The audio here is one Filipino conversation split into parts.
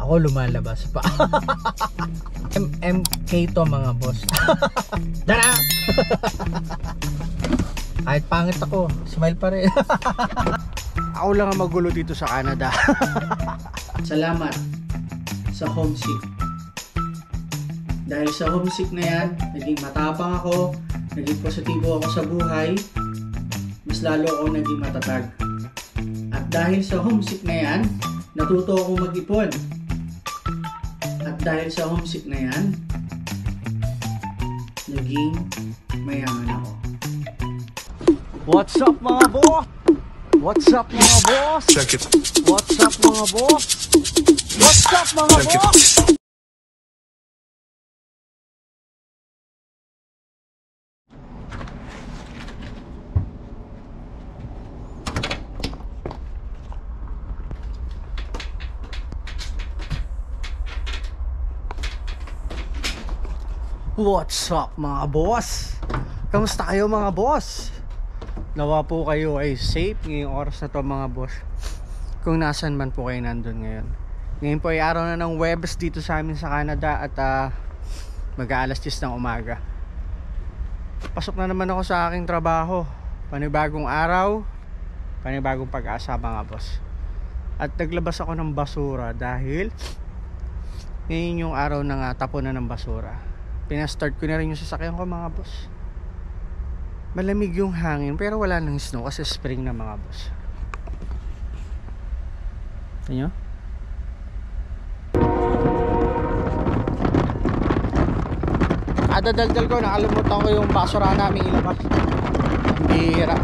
Ako lumalabas pa. MMK to mga boss. Dara! Kahit pangit ako, smile pa rin. Ako lang ang magulo dito sa Canada. Salamat sa homesick. Dahil sa homesick na yan, naging matapang ako, naging positibo ako sa buhay, mas lalo ako naging matatag. At dahil sa homesick na yan, natuto akong mag-ipon. At dahil sa homesick na yan, naging mayaman ako. What's up mga boss? What's up mga boss? Check it. What's up mga boss? What's up mga boss? What's up mga boss? Kamusta kayo mga boss? Nawa po kayo ay safe ngayong oras na to mga boss. Kung nasan man po kayo nandun ngayon. Ngayon po ay araw na ng Webes dito sa amin sa Canada. At mag-aalas 10 ng umaga. Pasok na naman ako sa aking trabaho. Panibagong araw, panibagong pag-asa mga boss. At naglabas ako ng basura dahil ngayon yung araw ng tapunan ng basura. Pinastart ko na rin yung sasakyan ko mga boss. Malamig yung hangin pero wala nang snow kasi spring na mga boss. Ito nyo? Adadaldal ko, nakalimutan ko yung basura namin ilabas. Bira.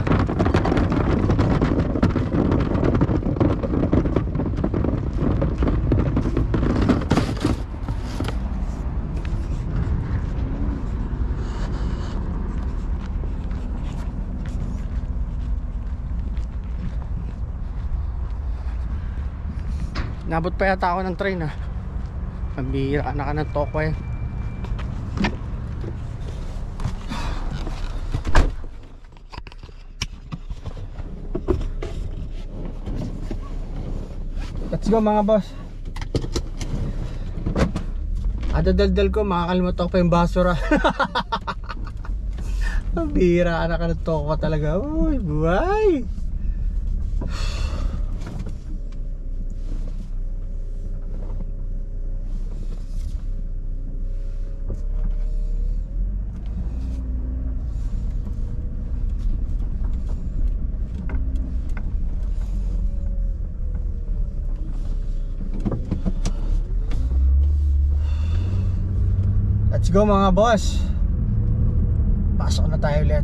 Nabot pa yata ako ng train Pambira na ka ng toko eh. Let's go mga boss. Adadaldal ko, makakalimutan ko pa yung basura. Pambira na ka ng toko talaga. Uy, buhay. Let's go mga boss. Pasok na tayo ulit.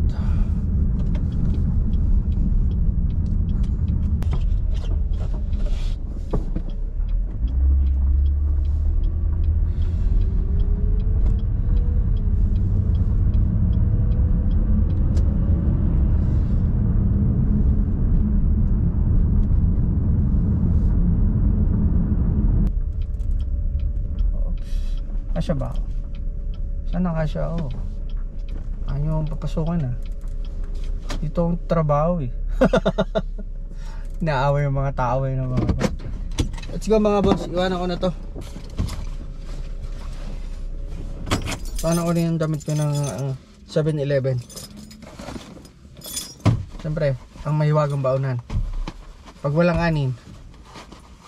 Kasya ba? Sana kasya ako. Ayaw mong papasukan Dito ang trabaho Naaway yung mga tao ng mga boss. Let's go mga boss. Iwanan ko na to. Iwanan ko na yung damit ko ng 7-Eleven. Siyempre, ang mahiwagang baunan. Pag walang anin,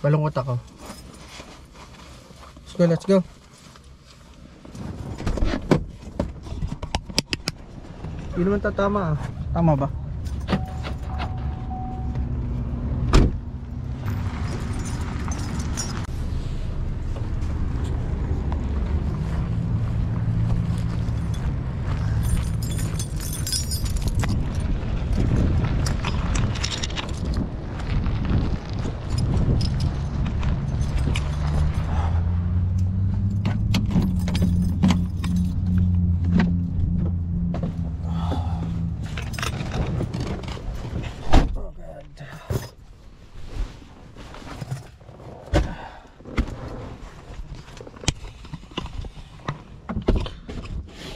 balungkot ako. Let's go, let's go. Hindi naman tatama Tama ba?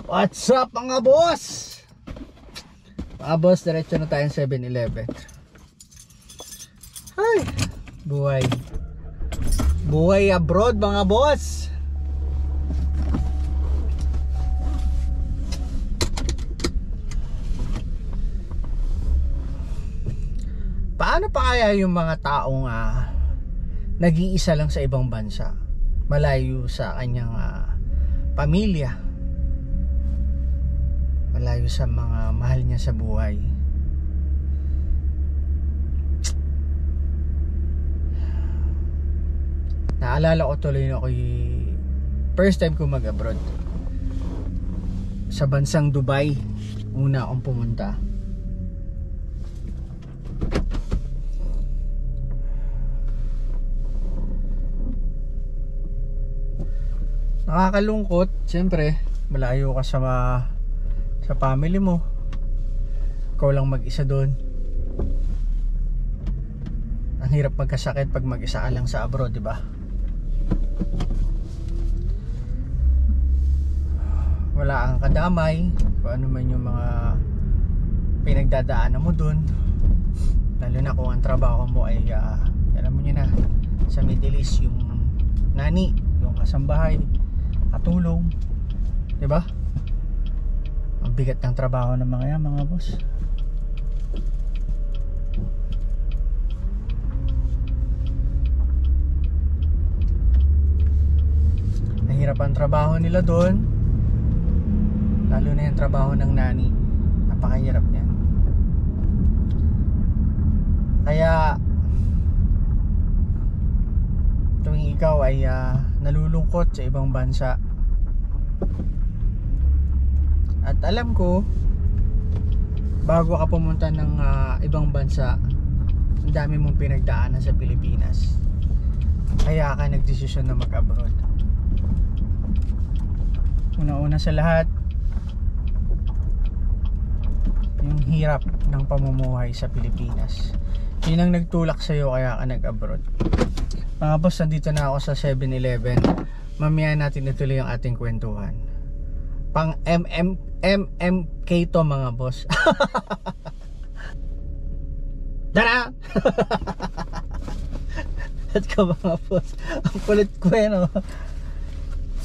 What's up mga boss? Mga boss, diretso na tayong 7-Eleven. Ay, buhay. Buhay abroad mga boss. Paano pa kaya yung mga taong nag-iisa lang sa ibang bansa, malayo sa kanyang pamilya, malayo sa mga mahal niya sa buhay? Naalala ko tuloy na ako first time ko mag-abroad sa bansang Dubai. Una akong pumunta. Nakakalungkot, siyempre malayo ka sa family mo, ikaw lang mag-isa doon. Ang hirap magkasakit pag mag-isa ka lang sa abroad, di ba? Wala kang kadamay kung ano man yung mga pinagdadaanan mo doon, lalo na kung ang trabaho mo ay alam mo nyo na, sa Middle East, yung nani, yung kasambahay, katulong, di ba? Ang bigat ng trabaho ng mga yan, mga boss. Nahirap ang trabaho nila doon, lalo na yung trabaho ng nani. Napakahirap niyan. Kaya tuwing ikaw ay nalulungkot sa ibang bansa, at alam ko bago ka pumunta ng ibang bansa, ang dami mong pinagdaanan sa Pilipinas, kaya ka nagdesisyon na mag-abroad. Una-una sa lahat, yung hirap ng pamumuhay sa Pilipinas, yun ang nagtulak sa'yo kaya ka nag-abroad. Mga boss, nandito na ako sa 7-Eleven. Mamaya natin ituloy ang ating kwentuhan. Pang MMK to mga boss. Tara! At ka mga boss, ang kulit ko no?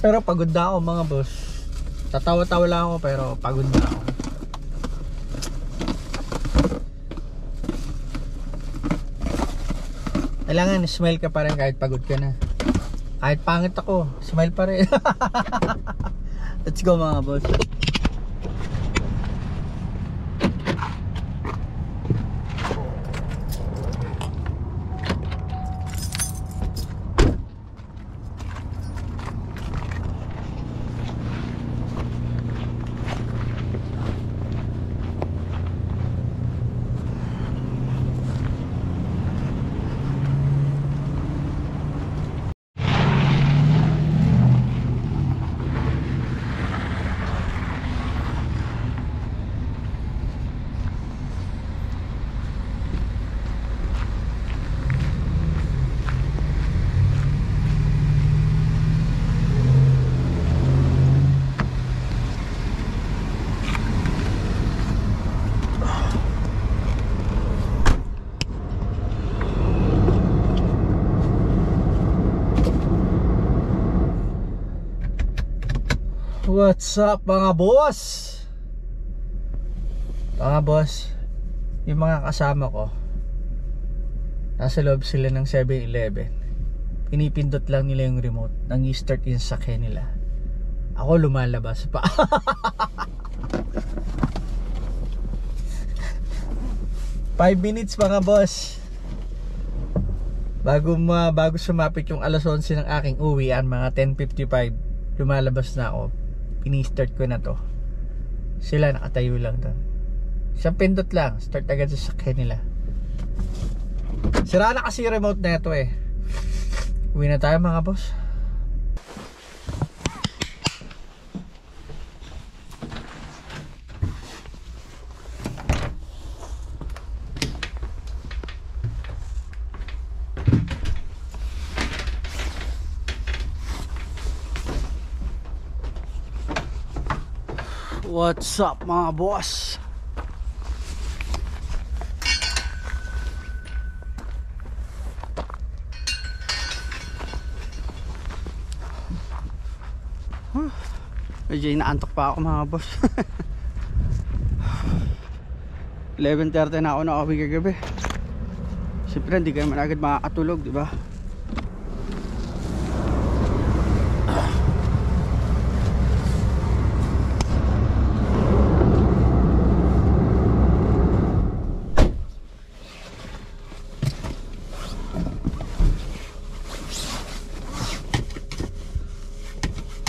Pero pagod na ako mga boss. Tatawa-tawa lang ako pero pagod na ako. Kailangan smile ka pa rin kahit pagod ka na. Kahit pangit ako, smile pa rin. Let's go mga boss. What's up mga boss? Mga boss, yung mga kasama ko, nasa loob sila ng 7-Eleven. Pinipindot lang nila yung remote, nang i-start yung sakyan nila. Ako lumalabas pa. 5 minutes mga boss, bago sumapit yung alas 11 ng aking uwian, mga 10:55, lumalabas na ako. Ini-start ko na to. Sila nakatayo lang doon. Isang pindot lang, start agad sa sakyan nila. Sira na kasi remote na ito eh. Uwi na tayo mga boss. What's up mga boss? Medyo inaantok pa ako mga boss. 11:30 na ako nakauwi kagabi. Siyempre hindi ka naman agad makakatulog, di ba?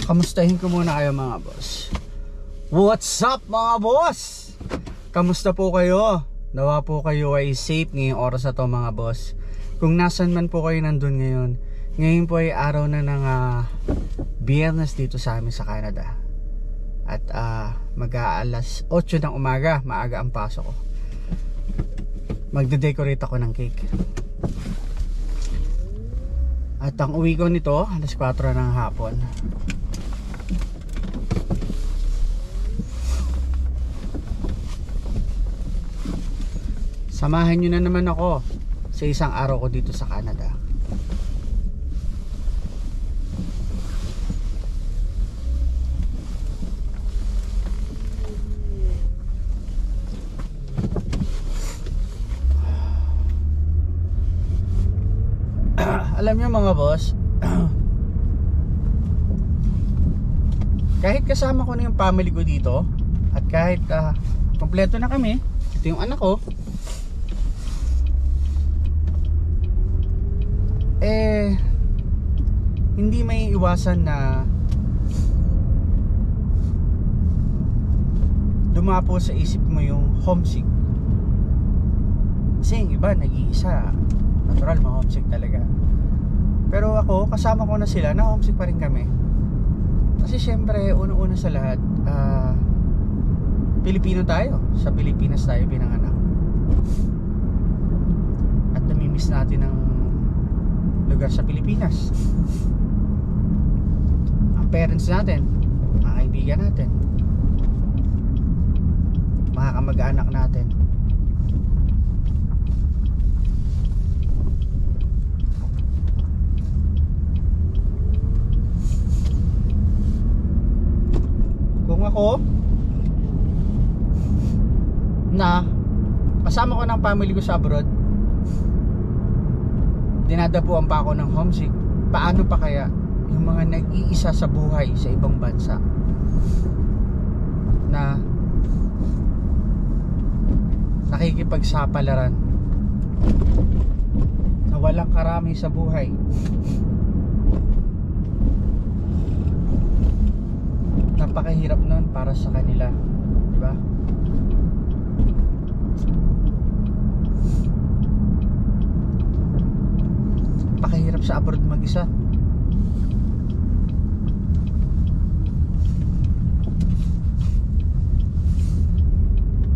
Kamustahin ko muna kayo mga boss. What's up mga boss? Kamusta po kayo? Nawa po kayo ay safe ngayong oras na to mga boss. Kung nasan man po kayo nandun ngayon, ngayon po ay araw na ng Biyernes dito sa amin sa Canada. At mag-aalas 8 ng umaga, maaga ang pasok ko. Magde-decorate ako ng cake. At ang uwi ko nito, alas 4 ng hapon. Samahan nyo na naman ako sa isang araw ko dito sa Canada. Alam nyo mga boss, kahit kasama ko na yung family ko dito, at kahit kompleto na kami, ito yung anak ko, hindi may iwasan na dumapo sa isip mo yung homesick. Kasi yung iba nag-iisa, natural ma-homesick talaga. Pero ako, kasama ko na sila, na homesick pa rin kami. Kasi syempre, una-una sa lahat, Pilipino tayo. Sa Pilipinas tayo pinanganak. At namimiss natin ang lugar sa Pilipinas. Ang parents natin, mga kaibigan natin, mga kamag-anak natin. Kung ako na kasama ko ng family ko sa abroad, dinadapuan pa ako ng homesick, paano pa kaya yung mga nag-iisa sa buhay sa ibang bansa na nakikipagsapalaran, na walang karami sa buhay, napakahirap nun para sa kanila, di ba? Napakahirap sa abroad mag-isa.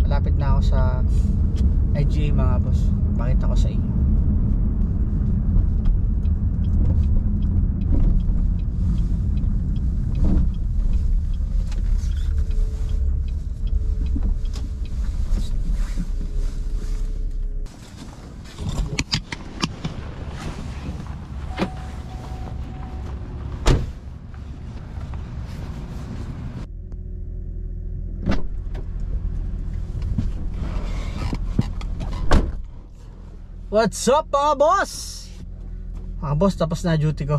Malapit na ako sa IGA mga boss. Pakita ko sa inyo. What's up mga boss? Mga boss, tapos na duty ko.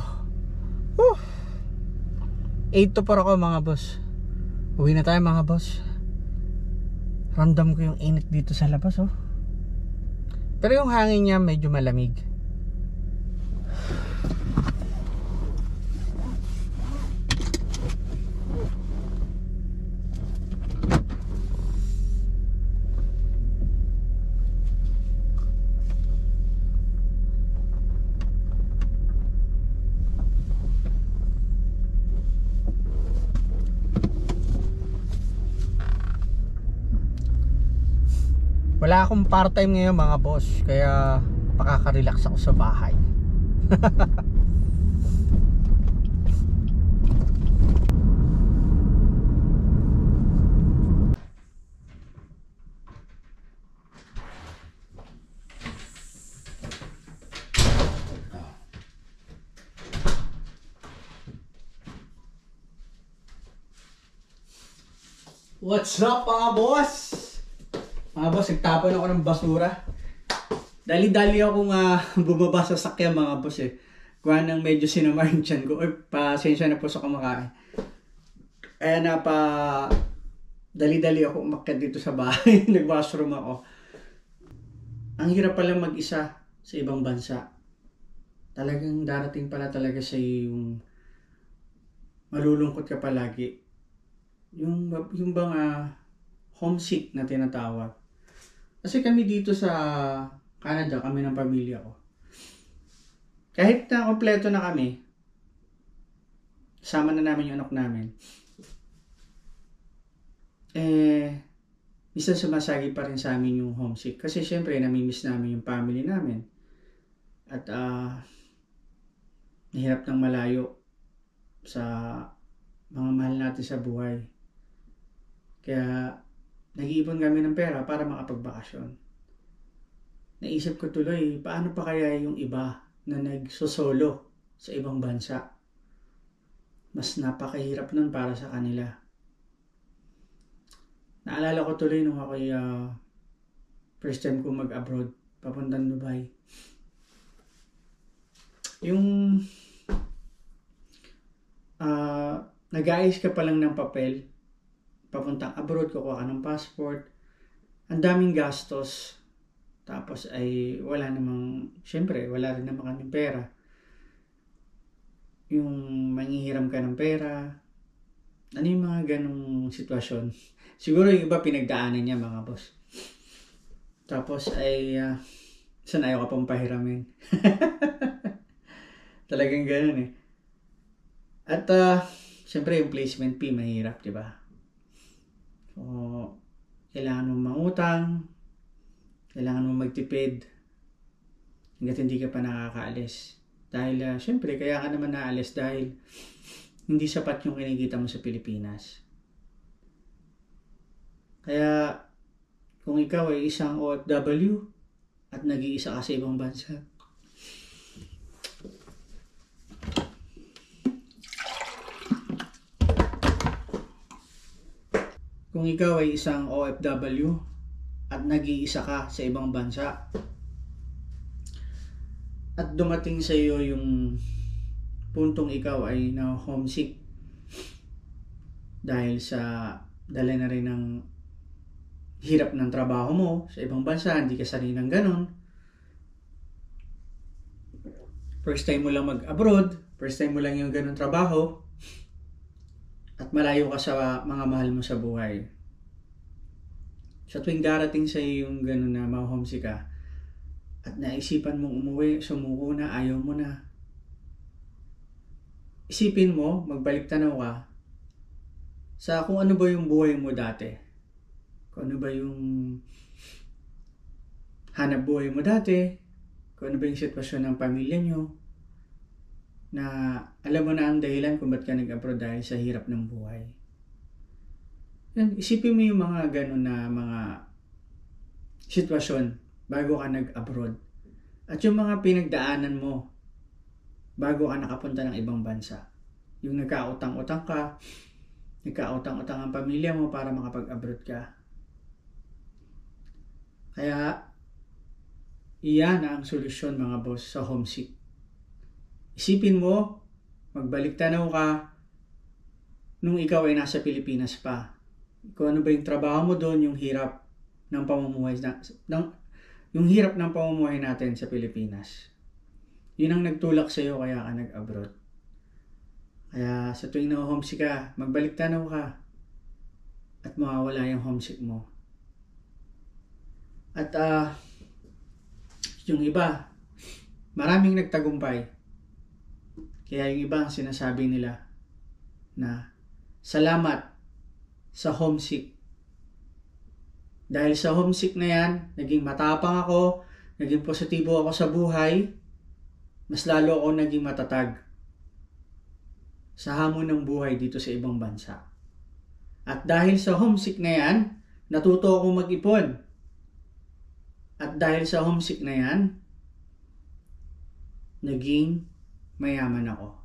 8 to 4 ako mga boss. Uwi na tayo mga boss. Ramdam ko yung init dito sa labas oh. Pero yung hangin niya medyo malamig. Wala akong part-time ngayon mga boss, kaya makaka-relax ako sa bahay. What's up mga boss? Mga boss, nagtapon ako ng basura. Dali-dali akong bumaba sa sakyan mga boss eh. Kuha nang medyo sinamar yung tiyan ko. Or pasensya na po sa kumakain. Kaya dali-dali ako umakyat dito sa bahay. Nag-washroom ako. Ang hirap pala mag-isa sa ibang bansa. Talagang darating pala talaga sa yung malulungkot ka palagi. Yung bang homesick na tinatawag. Kasi kami dito sa Canada, kami ng pamilya ko. Kahit na kompleto na kami, sama na namin yung anak namin. Minsan sumasagi pa rin sa amin yung homesick. Kasi syempre, namimiss namin yung family namin. At nahirap ng malayo sa mga mahal natin sa buhay. Kaya nag-iipon kami ng pera para makapagbakasyon. Naisip ko tuloy, paano pa kaya yung iba na nagsosolo sa ibang bansa? Mas napakahirap nun para sa kanila. Naalala ko tuloy nung ako first time ko mag-abroad, papuntang Dubai. Yung nag-aayos ka pa lang ng papel, papuntang abroad, kukuha ka ng passport, ang daming gastos, tapos ay syempre wala rin naman kaming pera. Yung manghihiram ka ng pera, ano yung mga ganong sitwasyon. Siguro yung iba pinagdaanan niya mga boss. Tapos ay, saan ayaw ka pang pahiramin. Talagang ganon eh. At syempre yung placement fee mahirap, di ba? So, kailangan mong mangutang, kailangan mong magtipid hanggat hindi ka pa nakakaalis. Dahil, syempre, kaya ka naman naalis dahil hindi sapat yung kinikita mo sa Pilipinas. Kaya, kung ikaw ay isang OFW at nag-iisa ka sa ibang bansa, kung ikaw ay isang OFW at nag-iisa ka sa ibang bansa at dumating sa iyo yung puntong ikaw ay na homesick dahil sa dala na rin ng hirap ng trabaho mo sa ibang bansa, hindi ka sanay ng ganon. First time mo lang mag-abroad, first time mo lang yung ganon trabaho, at malayo ka sa mga mahal mo sa buhay. Sa tuwing darating sa iyo yung gano'n na ma-homesick ka, at naisipan mong umuwi, sumuko na, ayaw mo na. Isipin mo, magbalik tanaw ka, sa kung ano ba yung buhay mo dati. Kung ano ba yung hanap buhay mo dati, kung ano ba yung sitwasyon ng pamilya nyo, na alam mo na ang dahilan kung ba't ka nag-abroad dahil sa hirap ng buhay. Yan, isipin mo yung mga ganun na mga sitwasyon bago ka nag-abroad. At yung mga pinagdaanan mo bago ka nakapunta ng ibang bansa. Yung nagkautang-utang ka, nagkautang-utang ang pamilya mo para makapag-abroad ka. Kaya, iyan ang solusyon mga boss sa homesick. Isipin mo, magbalik tanaw ka nung ikaw ay nasa Pilipinas pa. Kung ano ba yung trabaho mo doon, yung hirap ng pamumuhay natin sa Pilipinas. Yun ang nagtulak sa iyo kaya ka nag-abroad. Kaya sa tuwing na-homesick ka, magbalik tanaw ka at mawawala yung homesick mo. At yung iba, maraming nagtagumpay. Kaya yung iba sinasabi nila na salamat sa homesick. Dahil sa homesick na yan, naging matapang ako, naging positibo ako sa buhay, mas lalo ako naging matatag sa hamon ng buhay dito sa ibang bansa. At dahil sa homesick na yan, natuto akong mag-ipon. At dahil sa homesick na yan, naging mayaman ako.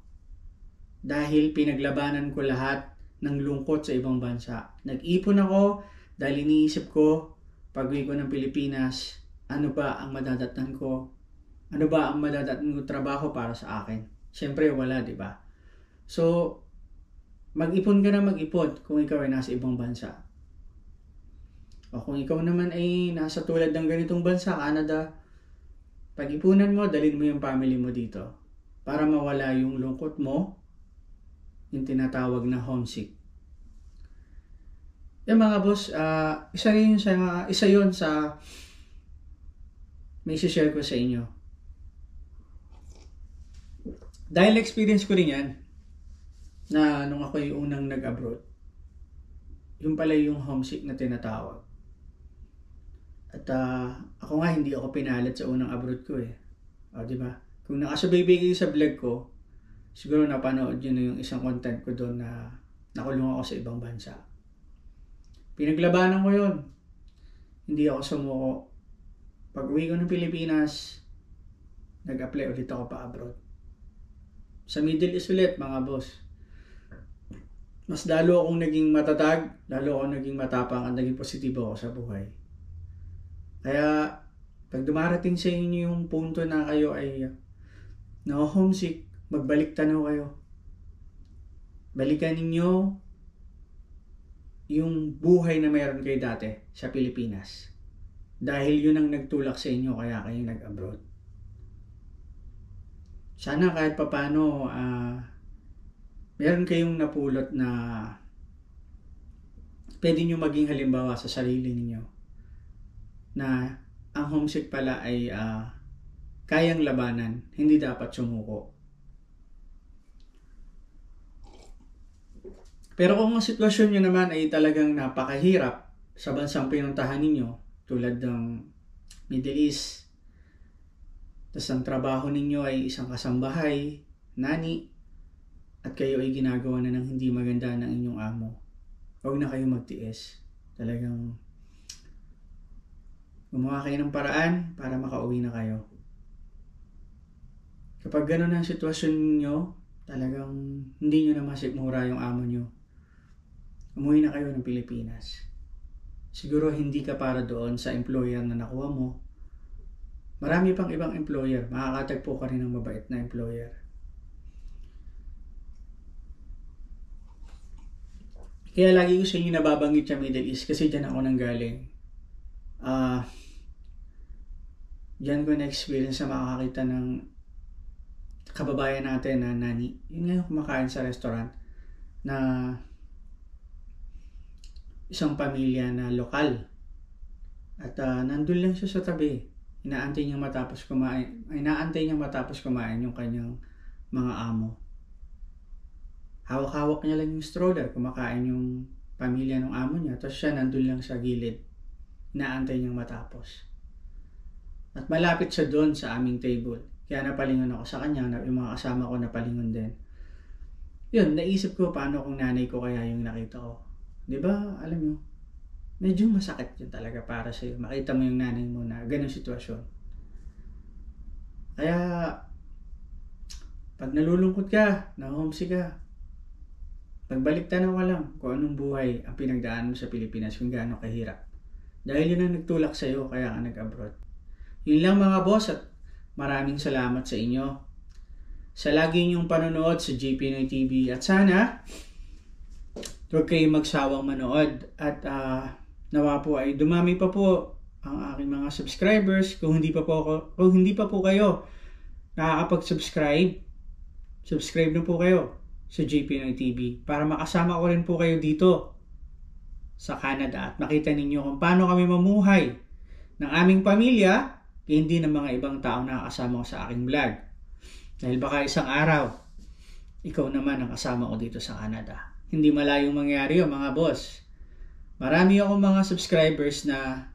Dahil pinaglabanan ko lahat ng lungkot sa ibang bansa. Nag-ipon ako dahil iniisip ko, pag-uwi ko ng Pilipinas, ano ba ang madadatnan ko? Ano ba ang madadatnan ko trabaho para sa akin? Siyempre wala, di ba? So, mag-ipon ka na mag-ipon kung ikaw ay nasa ibang bansa. O kung ikaw naman ay nasa tulad ng ganitong bansa, Canada, pag-ipunan mo, dalhin mo yung family mo dito para mawala yung lungkot mo, yung tinatawag na homesick. Yung mga boss, isa yun sa may share ko sa inyo. Dahil experience ko rin yan, na nung ako yung unang nag-abroad, yung pala yung homesick na tinatawag. At ako nga hindi ako pinalit sa unang abroad ko eh. O, di ba? Kung nakasubaybay kayo sa vlog ko, siguro napanood yun na yung isang content ko doon na nakulong ako sa ibang bansa. Pinaglabanan ko yun. Hindi ako sumuko. Pag uwi ko ng Pilipinas, nag-apply ulit ako pa abroad. Sa Middle East ulit, mga boss. Mas lalo akong naging matatag, lalo akong naging matapang at naging positibo ako sa buhay. Kaya, pag dumarating sa inyo yung punto na kayo ay na-homesick, magbalik tanaw kayo. Balikan ninyo yung buhay na mayroon kayo dati sa Pilipinas. Dahil yun ang nagtulak sa inyo kaya kayo nag-abroad. Sana kahit papano meron kayong napulot na pwede nyo maging halimbawa sa sarili ninyo na ang homesick pala ay kayang labanan, hindi dapat sumuko. Pero kung ang sitwasyon nyo naman ay talagang napakahirap sa bansang pinuntahan ninyo, tulad ng Middle East, tapos ang trabaho ninyo ay isang kasambahay, nani, at kayo ay ginagawa na ng hindi maganda ng inyong amo, huwag na kayo magtiis. Talagang gumawa kayo ng paraan para makauwi na kayo. Kapag gano'n ang sitwasyon ninyo, talagang hindi nyo na masikmura yung amo nyo, umuwi na kayo ng Pilipinas. Siguro hindi ka para doon sa employer na nakuha mo. Marami pang ibang employer. Makakatagpo ka rin ng mabait na employer. Kaya lagi ko sa inyo nababanggit sa Middle East kasi dyan ako nanggaling. Dyan ko na-experience na makakakita ng kababayan natin na nani. Yun nga yung kumakain sa restaurant na isang pamilya na lokal. At nandun lang siya sa tabi. Inaantay niyang matapos kumain yung kanyang mga amo. Hawak-hawak niya lang yung stroller, kumakain yung pamilya ng amo niya, tapos siya nandun lang sa gilid. Inaantay niyang matapos. At malapit siya doon sa aming table. Kaya napalingon ako sa kanya, yung mga kasama ko napalingon din. Yun, naisip ko paano kung nanay ko kaya yung nakita ko. Diba, alam nyo, medyo masakit yun talaga para sa'yo. Makita mo yung nanay mo na ganung sitwasyon. Kaya, pag nalulungkot ka, na-homesick ka, pagbalik tanaw ka lang kung anong buhay ang pinagdaan mo sa Pilipinas, kung gaano kahirap. Dahil yun ang nagtulak sa'yo, kaya ka nag-abroad. Yun lang mga boss, at maraming salamat sa inyo sa lagi niyong panonood sa J Pinoy TV. At sana, huwag kayong magsawang manood. At nawa po ay dumami pa po ang aking mga subscribers. Kung hindi pa po kayo nakakapag-subscribe, subscribe na po kayo sa J Pinoy TV para makasama ko rin po kayo dito sa Canada at makita ninyo kung paano kami mamuhay ng aming pamilya, hindi ng mga ibang tao na kasama ko sa aking vlog. Dahil baka isang araw, ikaw naman ang kasama ko dito sa Canada. Hindi malayong mangyari yun mga boss. Marami akong mga subscribers na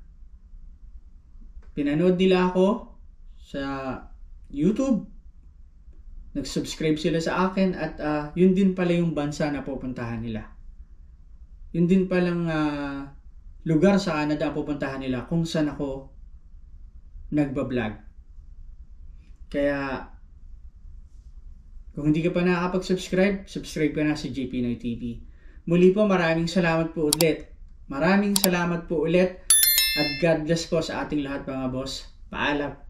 pinanood nila ako sa YouTube. Nag-subscribe sila sa akin at yun din pala yung bansa na pupuntahan nila. Yun din palang lugar sa Canada ang pupuntahan nila kung saan ako nagbablog. Kaya kung hindi ka pa nakakapag-subscribe, subscribe ka na sa J Pinoy TV Muli po maraming salamat po ulit. Maraming salamat po ulit at God bless po sa ating lahat mga boss. Paalam.